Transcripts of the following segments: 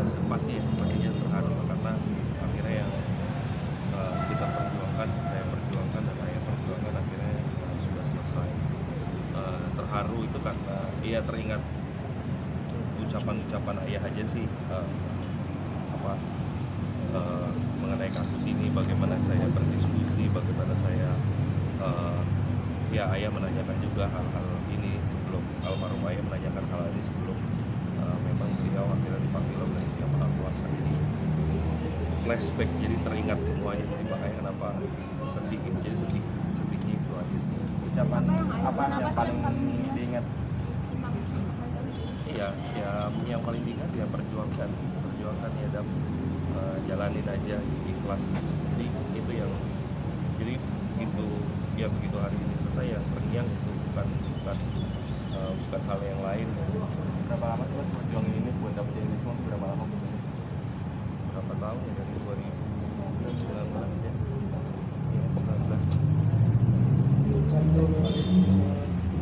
pastinya terharu karena akhirnya yang kita perjuangkan, saya perjuangkan dan ayah perjuangkan akhirnya sudah selesai. Terharu itu karena ia teringat ucapan-ucapan ayah aja sih, mengenai kasus ini, bagaimana saya berdiskusi, bagaimana saya ya ayah menanyakan juga hal-hal ini sebelum almarhum ayah menanyakan hal ini sebelum memang beliau akhirnya dipanggil oleh Yang Maha Kuasa. Flashback, jadi teringat semuanya, jadi makanya kenapa sedih gitu, jadi sedihnya itu aja sih. Ucapan apa yang paling diingat? Iya, ya yang paling diingat ya perjuangkan ya, dan jalanin aja, ikhlas. Jadi itu yang, jadi begitu hari ini selesai, yang terngiang itu bukan hal yang lain. Berapa lama sih Mas berjuangin ini buat dapetin ini semua? Berapa lama? Berapa tahun ya, dari 2019 ya? Iya, 19.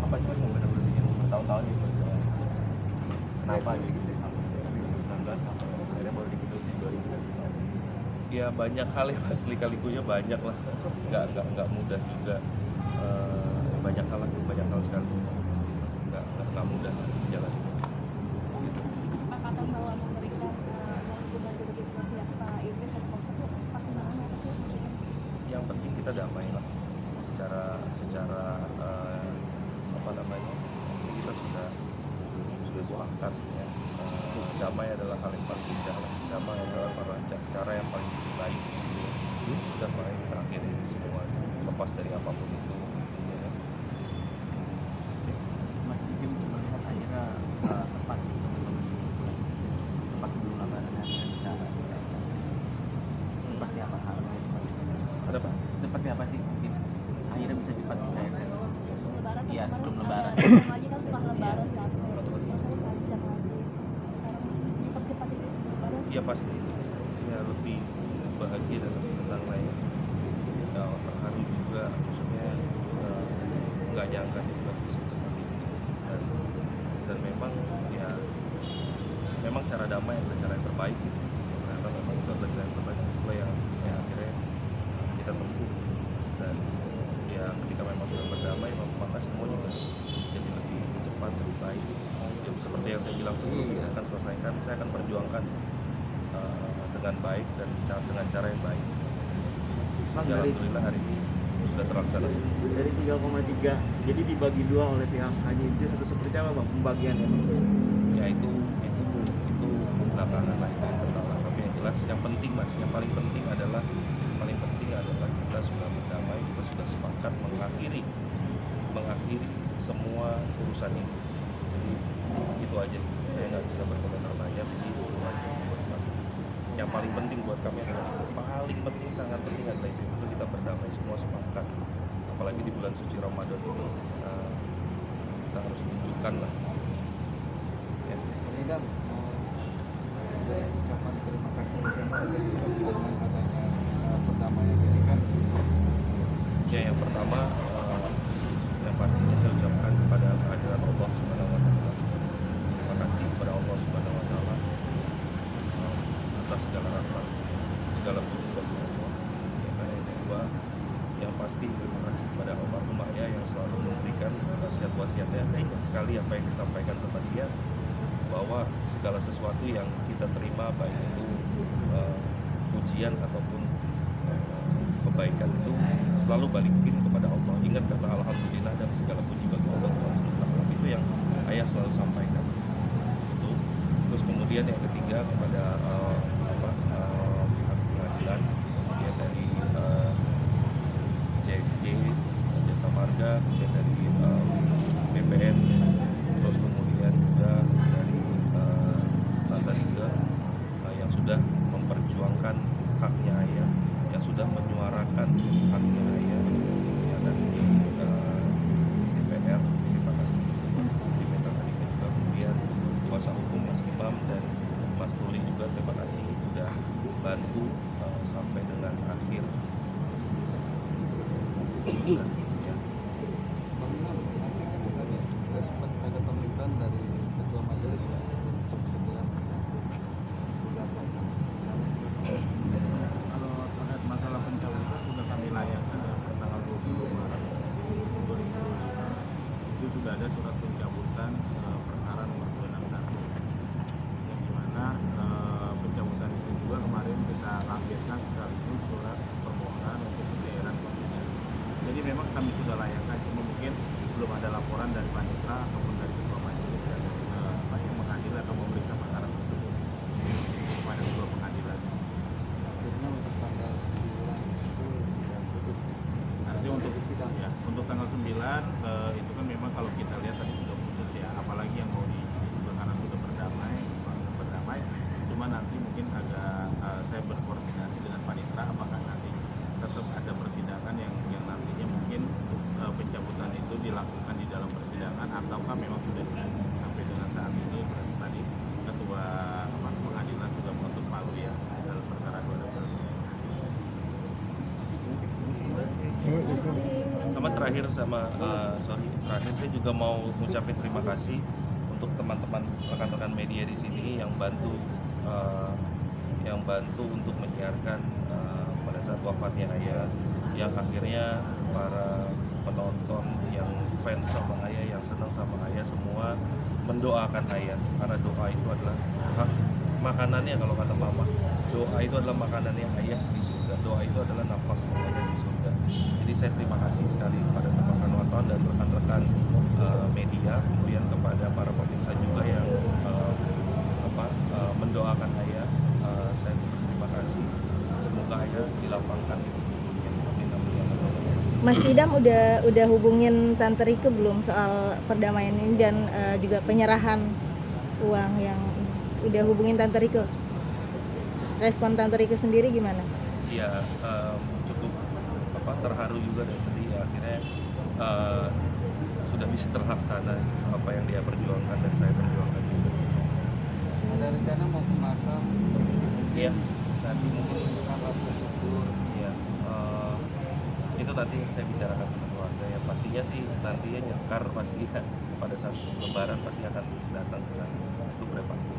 Apa sih Mas yang benar-benar bikin bertahun-tahun ini berjuang? Kenapa gitu sampai 2019 sampai akhirnya baru diputusin 2019? Ya banyak hal ya Mas, lika-likunya banyak lah, nggak mudah juga. Banyak hal sekali, nggak mudah jalan. Kesepakatan bahwa memberikan bantu begitu pihak Pak Idris dan Polsek itu pertimbangan apa sih? Yang penting kita damai lah, secara kita sudah sepakat ya. Damai adalah hal yang paling indah lah. Damai adalah cara yang paling baik. Sudah mulai kita akhiri ini semua, lepas dari apapun itu. Ya. Mas Diki melihat akhirnya tepat sebelum lebaran akhirnya bisa seperti apa halnya? Ada apa? Seperti apa sih mungkin akhirnya bisa cepat dicairkan? Lebaran Iya, sebelum lebaran. Lagi kan setelah lebaran kan. Maksudnya panjang lagi. Sekarang dipercepat itu sebelum lebaran. Ya pasti ya lebih bahagia dan lebih senang lah ya. Ya terharu juga, maksudnya nggak nyangka juga bisa terjadi. Dan memang ya cara damai adalah cara yang terbaik gitu. Ternyata memang itu adalah cara yang terbaik, itulah yang akhirnya kita tempuh. Dan ya ketika memang sudah berdamai, maka semua juga jadi lebih cepat, lebih baik. Ya, seperti yang saya bilang sebelumnya, saya akan selesaikan, saya akan perjuangkan dengan baik dan dengan cara yang baik. Ya, alhamdulillah hari ini sudah terlaksana semua. Dari 3,3 jadi dibagi dua oleh pihak Haji Idris atau seperti apa Bang pembagiannya? Ya itu belakangan lah, itu yang pertama. Tapi yang jelas yang penting Mas, yang paling penting adalah kita sudah berdamai, kita sudah sepakat mengakhiri semua urusan ini. Jadi itu aja sih, saya nggak bisa berkomentar banyak, jadi itu aja buat kami. Yang paling penting buat kami adalah sangat penting adalah itu kita berdamai, semua sepakat. Apalagi di bulan suci Ramadan ini kita harus tunjukkan lah ya. Ini kan ada ucapan terima kasih dengan katanya perdamaian ini kan. Ya yang pertama yang pastinya saya ucapkan kepada kehadirat Allah Subhanahu wa taala. Terima kasih kepada Allah Subhanahu wa taala atas segala rahmat, segala puji bagi Allah. Yang kedua, yang pasti terima kasih kepada almarhum ayah yang selalu memberikan wasiat-wasiatnya. Saya ingat sekali apa yang disampaikan sama dia, bahwa segala sesuatu yang kita terima, baik itu ujian ataupun kebaikan, itu selalu balikin kepada Allah. Ingat kata alhamdulillah dan segala puji bagi Allah Tuhan semesta alam, itu yang ayah selalu sampaikan. Itu. Terus kemudian yang ketiga kepada pihak pengadilan ya, dari CSJ, Jasa Marga, kemudian dari BPN, terus kemudian juga dari Tata Liga yang sudah memperjuangkan haknya ayah, yang sudah menyuarakan haknya ayah ya, dan di DPR. Terima kasih. Diminta tadi juga, kemudian kuasa hukum Mas Imam dan Mas Luli juga terima kasih kami sudah layangkan, cuma mungkin belum ada laporan dari panitia ataupun dari ketua majelis yang mengadili atau memeriksa perkara tersebut kepada ketua pengadilan. Akhirnya untuk tanggal 9 itu sudah putus. Nanti untuk tanggal 9 itu kan memang kalau kita lihat tadi sudah putus ya, apalagi yang mau karena sudah berdamai. Cuma nanti mungkin agak saya berkoordinasi dengan panitia apakah nanti tetap ada persidangan yang nantinya mungkin pencabutan itu dilakukan di dalam persidangan ataukah memang sudah sampai dengan saat ini tadi ketua pengadilan sudah mengetuk palu ya dalam perkara 2. Sama terakhir terakhir saya juga mau ngucapin terima kasih untuk teman-teman rekan-rekan media di sini yang bantu untuk menyiarkan pada saat wafatnya Ayah, yang akhirnya para penonton yang fans sama Ayah, yang senang sama Ayah semua mendoakan Ayah, karena doa itu adalah makanannya, kalau kata mama, doa itu adalah makanannya Ayah di surga, doa itu adalah nafasnya Ayah di surga. Jadi saya terima kasih sekali kepada teman-teman wartawan dan rekan-rekan media, kemudian kepada para pemirsa juga yang mendoakan Ayah. Saya terima kasih, semoga Ayah dilapangkan di dunia. Amin, amin, amin. Mas Idam udah hubungin Tante Rike belum soal perdamaian ini dan juga penyerahan uang yang udah hubungin Tante Rike? Respon Tante Rike sendiri gimana? Iya, cukup terharu juga dan sedih ya. Akhirnya sudah bisa terlaksana apa yang dia perjuangkan dan saya perjuangkan juga. Ada rencana mau ke makam? Iya, nanti mungkin Apa syukur? ya itu nanti saya bicarakan dengan keluarga ya. Pastinya sih nantinya nyekar pasti ya, pada saat Lebaran pasti akan datang ke sana, itu udah pasti.